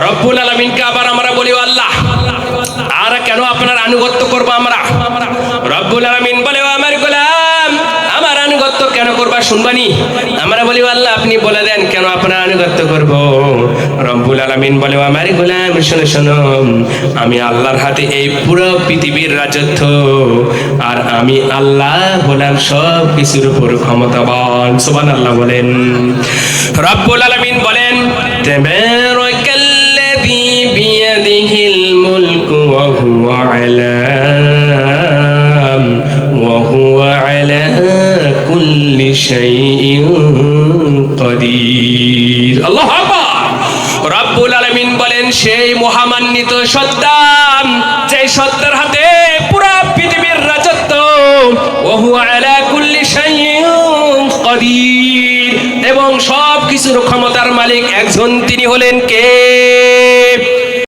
রব্বুল আলামিনকে আবার আমরা বলি আল্লাহ আর কেন আপনার আনুগত্য করব আমরা? রব্বুল আলামিন বলে আমার গোলাম আমার আনুগত্য কেন করবা শুনবানি? আমরা বলি আল্লাহ আপনি বলে দেন কেন আপনার আনুগত্য করব? রব্বুল আলামিন বলে আমার গোলাম শোনো শোনো, আমি আল্লাহর হাতে এই পুরো পৃথিবীর রাজত্ব, আর আমি আল্লাহ গোলাম সব কিছুর উপর ক্ষমতাবান। সুবহানাল্লাহ বলেন। রব্বুল আলামিন বলেন তাবারাকাল্লাযী বিয়াদিহিল মুলকু ওয়া হুয়া আলা কুল্লি শাইইন কাদির। আল্লাহু আকবার। রব্বুল আলামিন বলেন সেই মহামান্বিত সত্তা, যে সত্তার হাতে পুরো পৃথিবীর রাজত্ব, ওয়া হুয়া আলা কুল্লি শাইইন কাদির, এবং সব কিছুর ক্ষমতার মালিক একজন, তিনি হলেন কে?